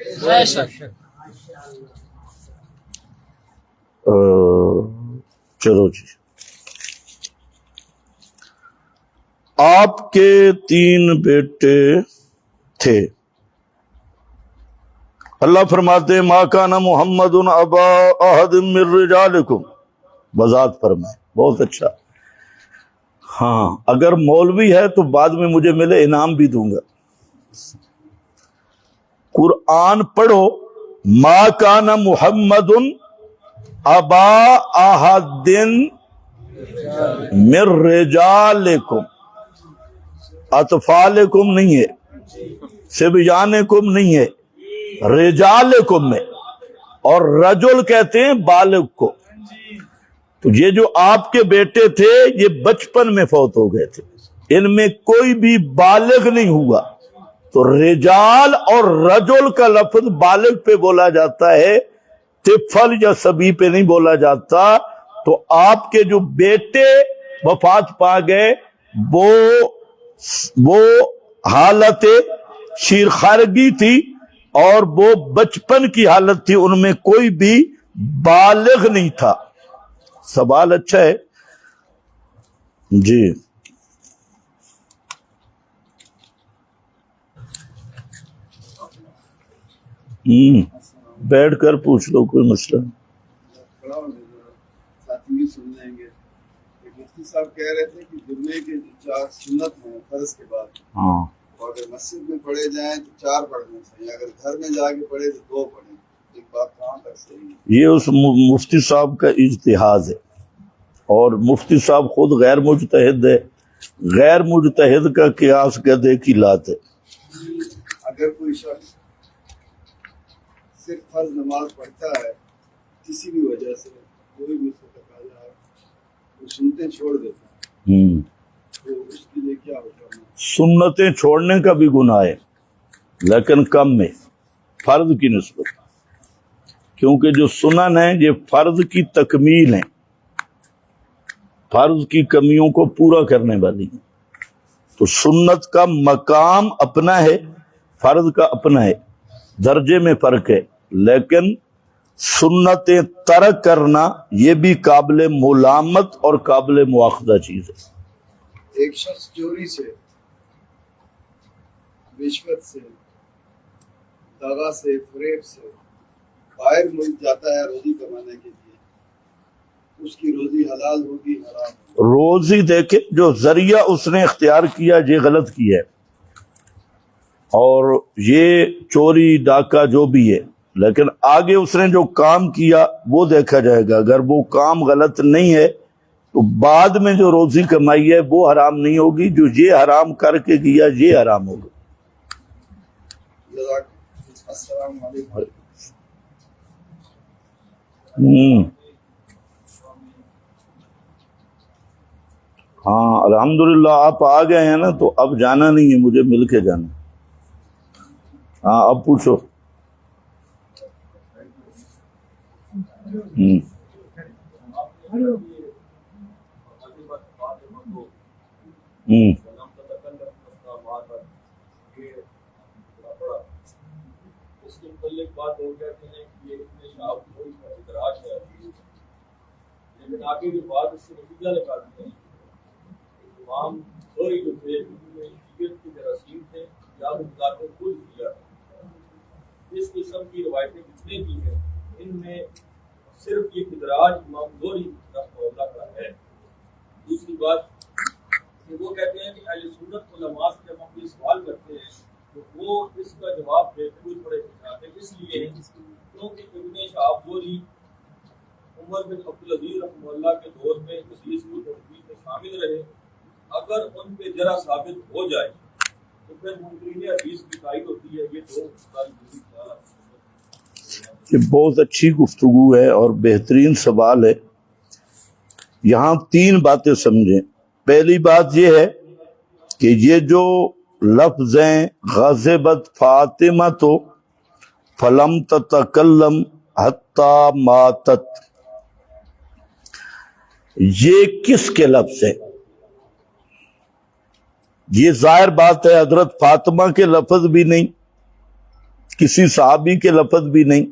چلو جی، آپ کے 3 بیٹے تھے، اللہ فرماتے ہیں ما کان محمد ابا احد من رجالکم، وضاحت فرمائے، بہت اچھا۔ ہاں اگر مولوی ہے تو بعد میں مجھے ملے، انعام بھی دوں گا۔ قرآن پڑھو، ما کان محمد ابا احد من رجالکم، اطفالکم نہیں ہے، صبیانکم نہیں ہے، رجالکم میں، اور رجل کہتے ہیں بالغ کو۔ تو یہ جو آپ کے بیٹے تھے یہ بچپن میں فوت ہو گئے تھے، ان میں کوئی بھی بالغ نہیں ہوا، تو رجال اور رجل کا لفظ بالغ پہ بولا جاتا ہے، طفل یا صبی پہ نہیں بولا جاتا۔ تو آپ کے جو بیٹے وفات پا گئے وہ حالت شیرخارگی تھی، اور وہ بچپن کی حالت تھی، ان میں کوئی بھی بالغ نہیں تھا۔ سوال اچھا ہے جی۔ بیٹھ کر پوچھ لو، کوئی مسئلہ نہیں۔ سن لیں گے کہ مفتی صاحب کہہ رہے تھے کہ جمعے کے 4 سنت ہیں فرض کے بعد، ہاں، اور اگر مسجد میں پڑھے جائیں تو 4 پڑھنے چاہیے، اگر گھر میں جا کے پڑھے تو 2 پڑھیں۔ ایک بات کہاں تک صحیح ہے؟ یہ اس مفتی صاحب کا اجتہاد ہے، اور مفتی صاحب خود غیر مجتہد ہے، غیر مجتہد کا قیاس گدھے کی لات ہے۔ اگر کوئی شخص صرف فرض نماز پڑھتا ہے، کسی بھی وجہ سے کوئی بھی اس کو تقاضا ہے، وہ سنتے چھوڑ دیتا ہے، تو اس کے لیے کیا ہوتا ہے؟ سنتیں چھوڑنے کا بھی گناہ ہے لیکن کم میں، فرض کی نسبت، کیونکہ جو سنن ہیں یہ فرض کی تکمیل ہیں، فرض کی کمیوں کو پورا کرنے والی ہیں۔ تو سنت کا مقام اپنا ہے، فرض کا اپنا ہے، درجے میں فرق ہے، لیکن سنتیں ترک کرنا یہ بھی قابل ملامت اور قابل مواخذہ چیز ہے۔ ایک شخص چوری سے، رشوت سے، دغا سے، فریب سے باہر ملک جاتا ہے روزی کمانے کے لیے، اس کی روزی حلال ہوگی حرام ہوگی؟ روزی دیکھے جو ذریعہ اس نے اختیار کیا یہ غلط کیا ہے، اور یہ چوری ڈاکہ جو بھی ہے، لیکن آگے اس نے جو کام کیا وہ دیکھا جائے گا۔ اگر وہ کام غلط نہیں ہے تو بعد میں جو روزی کمائی ہے وہ حرام نہیں ہوگی، جو یہ حرام کر کے کیا یہ حرام ہوگا۔ السلام علیکم۔ ہاں الحمدللہ آپ آ گئے ہیں نا، تو اب جانا نہیں ہے، مجھے مل کے جانا۔ ہاں اب پوچھو۔ اس کے متعلق بات ہو گیا کہ یہ اتنے شعب کوئی کا ادراج ہے، لیکن آگے جو بات اس سے نتیجہ نکالتے ہیں کہ تمام سوری جو تھے ان میں شیعت کے جراثیم تھے یا ذات خود کیا۔ اس قسم کی روایتیں جتنے بھی ہیں ان میں صرف یہ ادراج امام زہری رحمہ اللہ کا ہے۔ دوسری بات کہ وہ کہتے ہیں کہ اہل سنت علماء سے جب ہم یہ سوال کرتے ہیں تو وہ اس کا جواب دیتے ہوئے بڑے چاہتے ہیں، اس لیے کیونکہ ابن شہاب زہری عمر بن عبدالعزیز رحمہ اللہ کے دور میں تدریس و تدریس میں شامل رہے۔ اگر ان پہ ذرا ثابت ہو جائے تو پھر منکرین حدیث کی تائید ہوتی ہے۔ یہ دو یہ بہت اچھی گفتگو ہے اور بہترین سوال ہے۔ یہاں تین باتیں سمجھیں۔ پہلی بات یہ ہے کہ یہ جو لفظیں غضبت فاطمہ تو فلم تتکلم حتی ماتت، یہ کس کے لفظ ہے؟ یہ ظاہر بات ہے حضرت فاطمہ کے لفظ بھی نہیں، کسی صحابی کے لفظ بھی نہیں،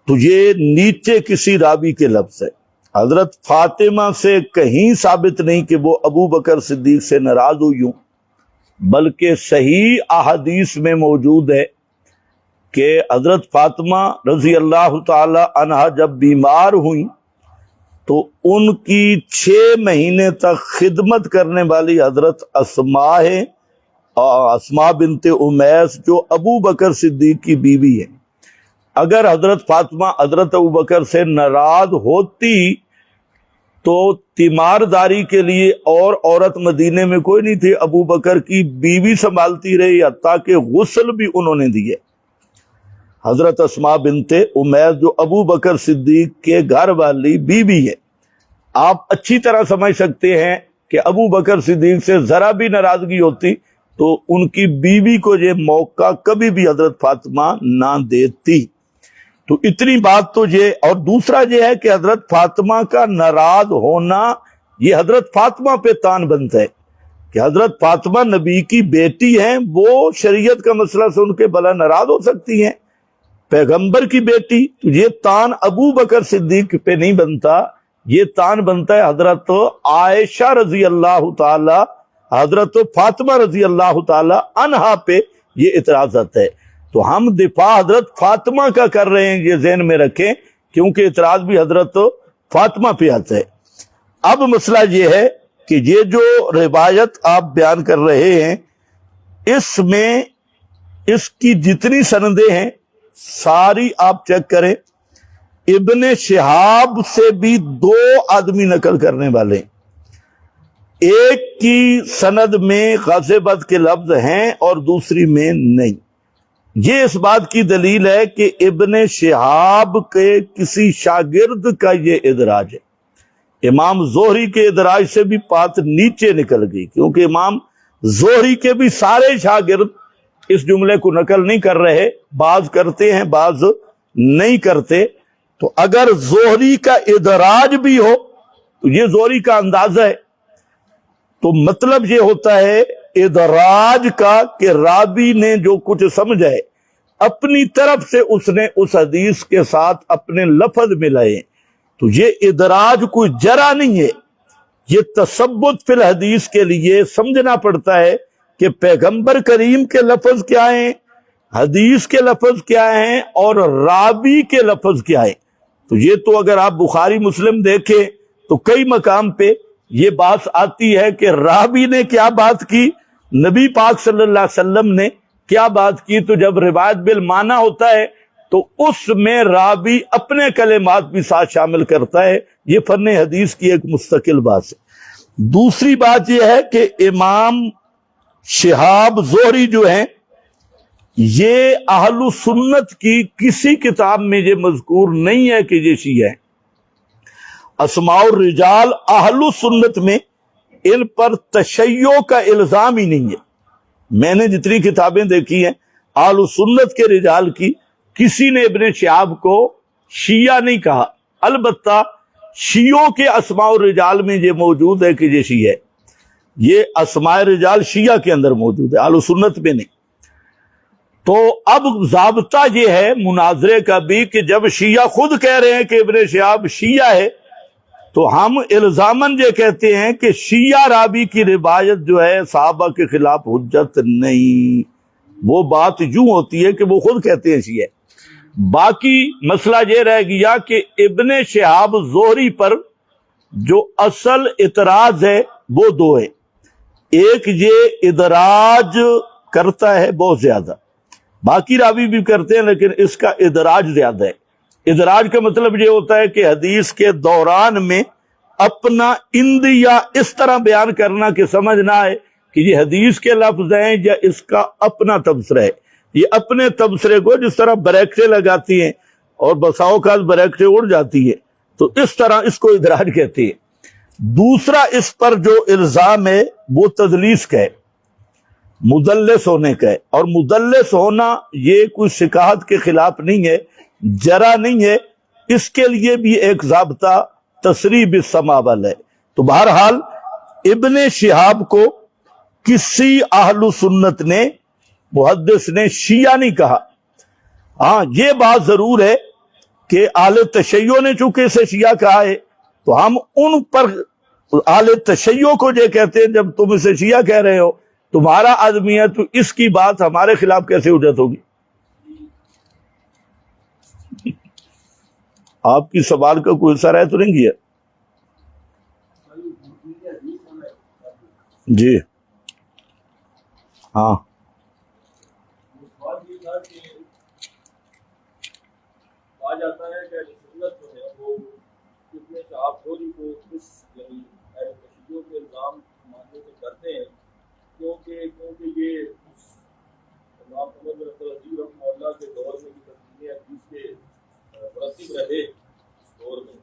تو یہ نیچے کسی راوی کے لفظ ہے۔ حضرت فاطمہ سے کہیں ثابت نہیں کہ وہ ابو بکر صدیق سے ناراض ہوئی ہوں، بلکہ صحیح احادیث میں موجود ہے کہ حضرت فاطمہ رضی اللہ تعالی عنہا جب بیمار ہوئیں تو ان کی 6 مہینے تک خدمت کرنے والی حضرت اسماء بنت امیس جو ابو بکر صدیق کی بیوی ہے، اگر حضرت فاطمہ حضرت ابو بکر سے ناراض ہوتی تو تیمارداری کے لیے اور عورت مدینے میں کوئی نہیں تھی، ابو بکر کی بیوی سنبھالتی رہی، حتیٰ کہ غسل بھی انہوں نے دیے۔ حضرت اسماء بنت امیس جو ابو بکر صدیق کے گھر والی بیوی ہے، آپ اچھی طرح سمجھ سکتے ہیں کہ ابو بکر صدیق سے ذرا بھی ناراضگی ہوتی تو ان کی بیوی کو یہ موقع کبھی بھی حضرت فاطمہ نہ دیتی۔ تو اتنی بات تو یہ، اور دوسرا یہ ہے کہ حضرت فاطمہ کا ناراض ہونا یہ حضرت فاطمہ پہ تان بنتا ہے کہ حضرت فاطمہ نبی کی بیٹی ہیں، وہ شریعت کا مسئلہ سن کے بلا ناراض ہو سکتی ہیں، پیغمبر کی بیٹی، تو یہ تان ابو بکر صدیق پہ نہیں بنتا، یہ تان بنتا ہے حضرت عائشہ رضی اللہ تعالی، حضرت فاطمہ رضی اللہ تعالی عنہا پہ یہ اعتراضات ہے۔ تو ہم دفاع حضرت فاطمہ کا کر رہے ہیں، یہ ذہن میں رکھیں، کیونکہ اعتراض بھی حضرت فاطمہ پہ آتا ہے۔ اب مسئلہ یہ ہے کہ یہ جو روایت آپ بیان کر رہے ہیں اس میں اس کی جتنی سندیں ہیں ساری آپ چیک کریں، ابن شہاب سے بھی 2 آدمی نقل کرنے والے ہیں، ایک کی سند میں غضبت کے لفظ ہیں اور دوسری میں نہیں۔ یہ اس بات کی دلیل ہے کہ ابن شہاب کے کسی شاگرد کا یہ ادراج ہے، امام زہری کے ادراج سے بھی بات نیچے نکل گئی، کیونکہ امام زہری کے بھی سارے شاگرد اس جملے کو نقل نہیں کر رہے، بعض کرتے ہیں بعض نہیں کرتے۔ تو اگر زہری کا ادراج بھی ہو تو یہ زہری کا اندازہ ہے، تو مطلب یہ ہوتا ہے ادراج کا کہ راوی نے جو کچھ سمجھا ہے اپنی طرف سے اس نے اس حدیث کے ساتھ اپنے لفظ ملائے، تو یہ ادراج کوئی جرح نہیں ہے، یہ تثبت فی الحدیث کے لیے سمجھنا پڑتا ہے کہ پیغمبر کریم کے لفظ کیا ہیں، حدیث کے لفظ کیا ہیں اور راوی کے لفظ کیا ہیں۔ تو یہ تو اگر آپ بخاری مسلم دیکھیں تو کئی مقام پہ یہ بات آتی ہے کہ راوی نے کیا بات کی، نبی پاک صلی اللہ علیہ وسلم نے کیا بات کی۔ تو جب روایت بالمعنی ہوتا ہے تو اس میں راوی اپنے کلمات بھی ساتھ شامل کرتا ہے، یہ فن حدیث کی ایک مستقل بات ہے۔ دوسری بات یہ ہے کہ امام شہاب زہری جو ہیں یہ اہل سنت کی کسی کتاب میں یہ مذکور نہیں ہے کہ یہ شیعہ ہیں۔ اسماء الرجال اہل سنت میں ان پر تشیع کا الزام ہی نہیں ہے۔ میں نے جتنی کتابیں دیکھی ہیں اہل سنت کے رجال کی، کسی نے ابن شہاب کو شیعہ نہیں کہا، البتہ شیعوں کے اسماء الرجال میں یہ موجود ہے کہ یہ شیعہ ہے، یہ اسماء الرجال شیعہ کے اندر موجود ہے، اہل سنت میں نہیں۔ تو اب ضابطہ یہ ہے مناظرے کا بھی کہ جب شیعہ خود کہہ رہے ہیں کہ ابن شہاب شیعہ ہے تو ہم الزاماً یہ کہتے ہیں کہ شیعہ راوی کی روایت جو ہے صحابہ کے خلاف حجت نہیں، وہ بات یوں ہوتی ہے کہ وہ خود کہتے ہیں شیعہ۔ باقی مسئلہ یہ رہ گیا کہ ابن شہاب زہری پر جو اصل اعتراض ہے وہ دو ہے، ایک یہ ادراج کرتا ہے بہت زیادہ، باقی راوی بھی کرتے ہیں لیکن اس کا ادراج زیادہ ہے۔ ادراج کا مطلب یہ ہوتا ہے کہ حدیث کے دوران میں اپنا اندیا اس طرح بیان کرنا کہ سمجھ نہ آئے کہ یہ حدیث کے لفظ ہیں یا اس کا اپنا تبصرہ ہے۔ یہ اپنے تبصرے کو جس طرح بریکٹیں لگاتی ہیں اور بسا اوقات بریکٹیں اڑ جاتی ہے تو اس طرح اس کو ادراج کہتے ہیں۔ دوسرا اس پر جو الزام ہے وہ تدلیس کا ہے، مدلس ہونے کا ہے، اور مدلس ہونا یہ کوئی شکایت کے خلاف نہیں ہے، جرح نہیں ہے، اس کے لیے بھی ایک ضابطہ تصریح بالسماع والا ہے۔ تو بہرحال ابن شہاب کو کسی اہل سنت نے محدث نے شیعہ نہیں کہا۔ ہاں یہ بات ضرور ہے کہ اہل تشیع نے چونکہ اسے شیعہ کہا ہے تو ہم ان پر اہل تشیع کو یہ کہتے ہیں جب تم اسے شیعہ کہہ رہے ہو تمہارا آدمی ہے تو اس کی بات ہمارے خلاف کیسے حجت ہوگی؟ آپ کی سوال کا کوئی حصہ رہ تو نہیں گیا؟ جی ہاں، سوال یہ تھا کہ کہا جاتا ہے کہ سنت جو ہے وہ ابن شہاب زہری کو اس یعنی اہل تشیع کے الزام ماننے سے کرتے ہیں کیونکہ یہ امام محمد بن عبدالعزیز رحمہ اللہ کے دور میں بھی تدوین حدیث کے مرتب رہے، اس دور میں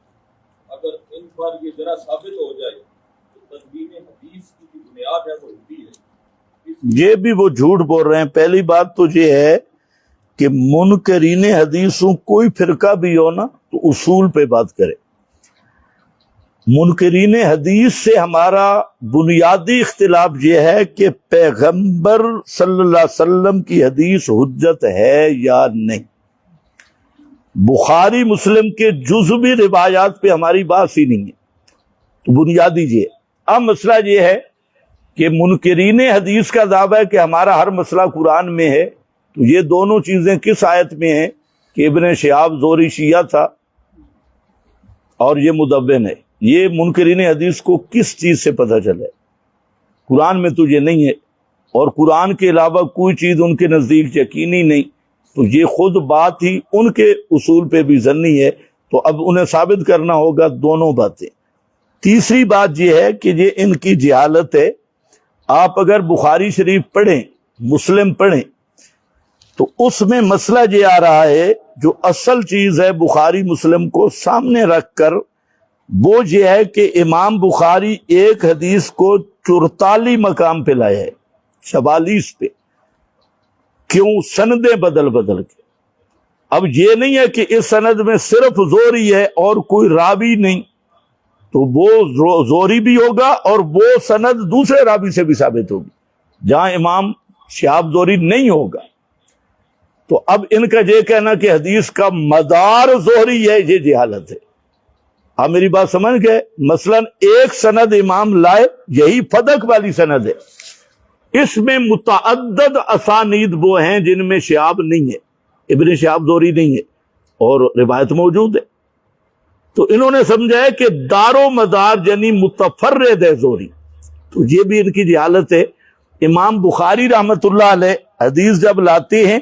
اگر ان پر یہ ذرا ثابت ہو جائے تو تدوین حدیث کی جو بنیاد ہے وہ ہوتی ہے۔ یہ بھی وہ جھوٹ بول رہے ہیں۔ پہلی بات تو یہ ہے کہ منکرین حدیثوں کوئی فرقہ بھی ہو نا تو اصول پہ بات کرے۔ منکرین حدیث سے ہمارا بنیادی اختلاف یہ ہے کہ پیغمبر صلی اللہ علیہ وسلم کی حدیث حجت ہے یا نہیں۔ بخاری مسلم کے جزوی روایات پہ ہماری بات ہی نہیں ہے، تو بنیادی یہ ہے۔ اب مسئلہ یہ ہے کہ منکرین حدیث کا دعویٰ ہے کہ ہمارا ہر مسئلہ قرآن میں ہے، تو یہ دونوں چیزیں کس آیت میں ہیں کہ ابن شہاب زہری شیعہ تھا اور یہ مدون ہے؟ یہ منکرین حدیث کو کس چیز سے پتہ چلے؟ قرآن میں تو یہ نہیں ہے، اور قرآن کے علاوہ کوئی چیز ان کے نزدیک یقینی نہیں، تو یہ خود بات ہی ان کے اصول پہ بھی ظنی ہے، تو اب انہیں ثابت کرنا ہوگا دونوں باتیں۔ تیسری بات یہ ہے کہ یہ ان کی جہالت ہے۔ آپ اگر بخاری شریف پڑھیں، مسلم پڑھیں، تو اس میں مسئلہ یہ آ رہا ہے، جو اصل چیز ہے بخاری مسلم کو سامنے رکھ کر وہ یہ ہے کہ امام بخاری ایک حدیث کو 44 مقام پہ لائے ہے، 44 پہ، کیوں؟ سندیں بدل بدل کے۔ اب یہ نہیں ہے کہ اس سند میں صرف زوری ہے اور کوئی راوی نہیں، تو وہ زوری بھی ہوگا اور وہ سند دوسرے راوی سے بھی ثابت ہوگی جہاں امام شہاب زوری نہیں ہوگا۔ تو اب ان کا یہ کہنا کہ حدیث کا مدار زہری ہے، یہ جہالت ہے۔ آپ میری بات سمجھ گئے؟ مثلا ایک سند امام لائے، یہی فدق والی سند ہے، اس میں متعدد اسانید وہ ہیں جن میں شہاب نہیں ہے، ابن شہاب زہری نہیں ہے، اور روایت موجود ہے۔ تو انہوں نے سمجھا ہے کہ دار و مدار یعنی متفرد ہے زہری، تو یہ بھی ان کی جہالت ہے۔ امام بخاری رحمت اللہ علیہ حدیث جب لاتے ہیں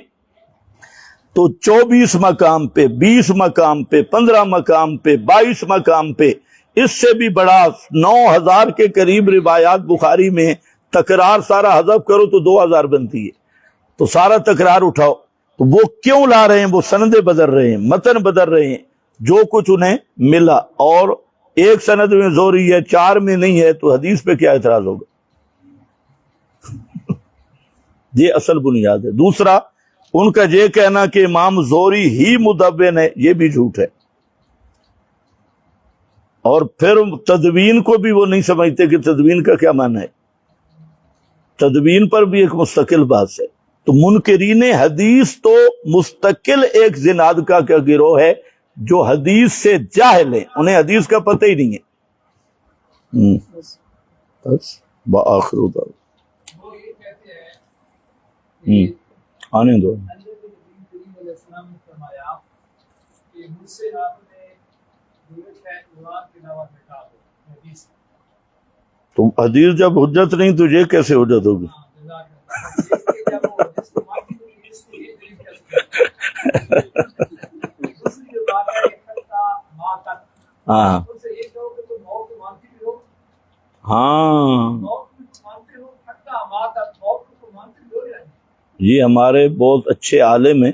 تو 24 مقام پہ، 20 مقام پہ، 15 مقام پہ، 22 مقام پہ، اس سے بھی بڑا 9000 کے قریب روایات بخاری میں، تکرار سارا حذف کرو تو 2000 بنتی ہے، تو سارا تکرار اٹھاؤ، تو وہ کیوں لا رہے ہیں؟ وہ سندیں بدل رہے ہیں، متن بدل رہے ہیں، جو کچھ انہیں ملا، اور ایک سند میں زوری ہے 4 میں نہیں ہے، تو حدیث پہ کیا اعتراض ہوگا؟ یہ اصل بنیاد ہے۔ دوسرا، ان کا یہ کہنا کہ امام زہری ہی مدون ہے، یہ بھی جھوٹ ہے، اور پھر تدوین کو بھی وہ نہیں سمجھتے کہ تدوین کا کیا معنی ہے، تدوین پر بھی ایک مستقل بحث ہے۔ تو منکرین حدیث تو مستقل ایک زنادقہ کا گروہ ہے جو حدیث سے جاہل ہیں، انہیں حدیث کا پتہ ہی نہیں ہے۔ بس بآخر دعوانا وہ یہ کہتے ہیں کہ آنے دو۔ اللہ کے نبی کریم علیہ السلام نے فرمایا کہ مجھ سے آپ نے ضرورت ہے قرآن کے علاوہ مٹا دو حدیث۔ تو حدیث جب حجت نہیں تو یہ کیسے حجت ہوگی؟ جب وہ حدیث کو مانتی تو اس کو یہ دلیل کیسے دوسری جو بات ہے خطہ ماتت، ہاں ان سے یہ کہو کہ تم موت کو مانتی بھی ہو، ہاں، موت کو مانتے ہو، خطہ ماتت، موت کو مانتے بھی ہو یا نہیں؟ یہ ہمارے بہت اچھے عالم ہیں،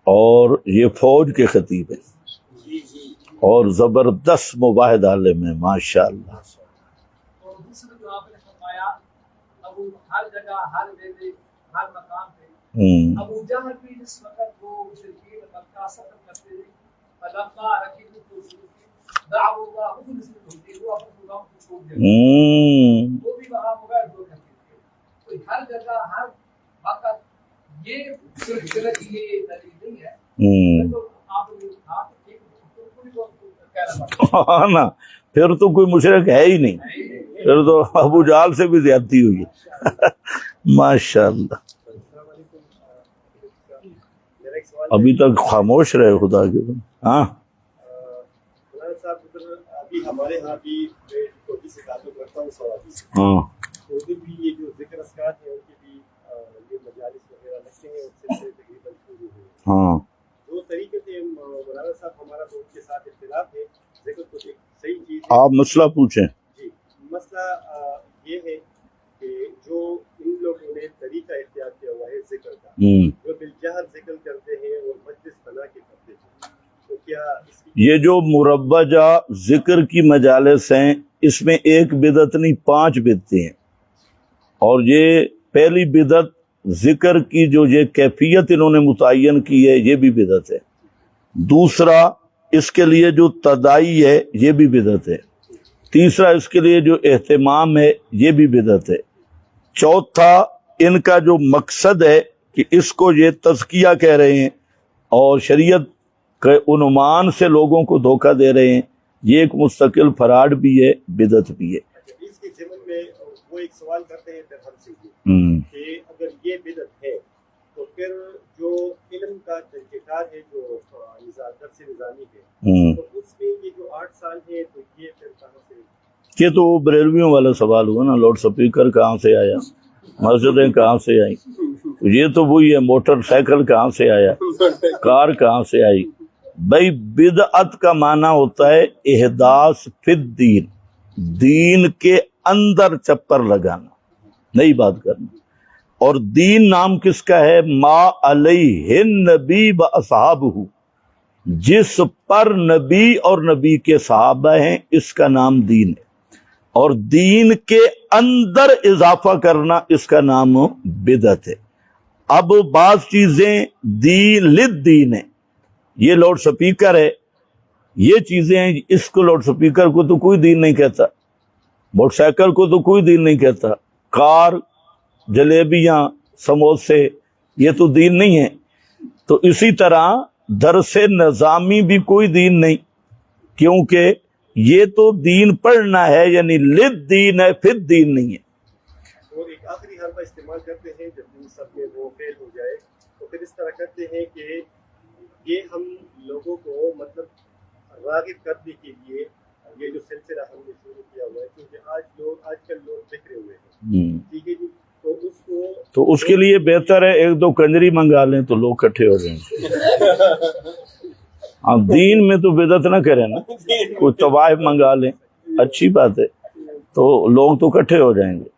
اور یہ فوج کے خطیب ہیں، اور زبردست مباحث عالم ہیں ماشاءاللہ۔ اور دوسرا جو آپ نے فرمایا ابو ہر جگہ ہر ویلے ہر مقام پہ، ابو جہل بھی جس وقت وہ مشرکین مکہ سفر کرتے تھے، فلما رکبوا فی الفلک دعوا اللہ مخلصین له الدین، وہ اپنے پروگرام کو چھوڑ دیتے، وہ بھی وہاں موبائل دور کرتے تھے۔ تو ہر جگہ ہر وقت یہ صرف غلط یہ دلیل نہیں ہے، تو آپ نے کہا کہ پوری بات کہنا پڑتا ہاں نا، پھر تو کوئی مشرک ہے ہی نہیں، پھر تو ابو جہل سے بھی زیادتی ہوئی ماشاءاللہ۔ ابھی تک خاموش رہے خدا کے بندے۔ ہاں مولانا صاحب ابھی ہمارے ہاں بھی میں کوٹی سے تعلق رکھتا ہوں سوادی سے، ہاں ادھر بھی یہ جو ذکر اذکار ہیں ان کی بھی یہ مجالس وغیرہ لگتے ہیں، اس سے تقریباً شروع ہوئے ہیں۔ ہاں، دو طریقے سے مولانا صاحب ہمارا تو ان کے ساتھ اختلاف ہے، ذکر تو ایک صحیح چیز ہے۔ آپ مسئلہ پوچھیں۔ جی، مسئلہ یہ ہے کہ جو ان لوگوں نے طریقہ اختیار کیا ہوا ہے ذکر کا، جو بالجہر ذکر کرتے ہیں اور مجلس بنا کے کرتے ہیں، تو کیا اس کی یہ جو مربجہ ذکر کی مجالس ہیں، اس میں ایک بدعت نہیں 5 بدعتیں ہیں، اور یہ پہلی بدعت ذکر کی جو یہ کیفیت انہوں نے متعین کی ہے، یہ بھی بدعت ہے۔ دوسرا، اس کے لیے جو تدائی ہے یہ بھی بدعت ہے۔ تیسرا، اس کے لیے جو اہتمام ہے یہ بھی بدعت ہے۔ چوتھا، ان کا جو مقصد ہے کہ اس کو یہ تزکیہ کہہ رہے ہیں اور شریعت کے عنوان سے لوگوں کو دھوکہ دے رہے ہیں، یہ ایک مستقل فراڈ بھی ہے، بدعت بھی ہے۔ اس کے ضمن میں وہ ایک سوال کرتے ہیں درہم سے کہ اگر یہ بدعت ہے تو پھر جو علم کا طریقہ ہے جو درس نظامی ہے، تو اس میں یہ جو 8 سال ہے تو یہ پھر کہاں سے؟ یہ تو بریلویوں والا سوال ہوا نا، لاؤڈ سپیکر کہاں سے آیا، مسجدیں کہاں سے آئی، یہ تو وہی ہے، موٹر سائیکل کہاں سے آیا، کار کہاں سے آئی۔ بھائی بدعت کا معنی ہوتا ہے احداث فی الدین، دین کے اندر چپر لگانا، نئی بات کرنا۔ اور دین نام کس کا ہے؟ ما علیہ النبی و اصحابہ، جس پر نبی اور نبی کے صحابہ ہیں اس کا نام دین ہے، اور دین کے اندر اضافہ کرنا اس کا نام بدعت ہے۔ اب بعض چیزیں دین للدین ہیں، یہ لاؤڈ سپیکر ہے، یہ چیزیں ہیں، اس کو لاؤڈ سپیکر کو تو کوئی دین نہیں کہتا، موٹر سائیکل کو تو کوئی دین نہیں کہتا، کار، جلیبیاں، سموسے، یہ تو دین نہیں ہے۔ تو اسی طرح درس نظامی بھی کوئی دین نہیں، کیونکہ یہ تو دین پڑھنا ہے، یعنی لد دین ہے، پھر دین نہیں ہے۔ اور ایک آخری حربہ استعمال کرتے ہیں جب ان سب میں وہ فیل ہو جائے تو پھر اس طرح کرتے ہیں کہ یہ ہم لوگوں کو مطلب راغب کرنے کے لیے یہ جو سلسلہ ہم نے شروع کیا ہوا ہے، کیونکہ آج کل لوگ بکھرے ہوئے ہیں، ٹھیک ہے جی، تو اس کے لیے بہتر ہے ایک دو کنجری منگا لیں تو لوگ اکٹھے ہو جائیں گے۔ آپ دین میں تو بدعت نہ کریں نا، کوئی طوائف منگا لیں، اچھی بات ہے، تو لوگ تو اکٹھے ہو جائیں گے۔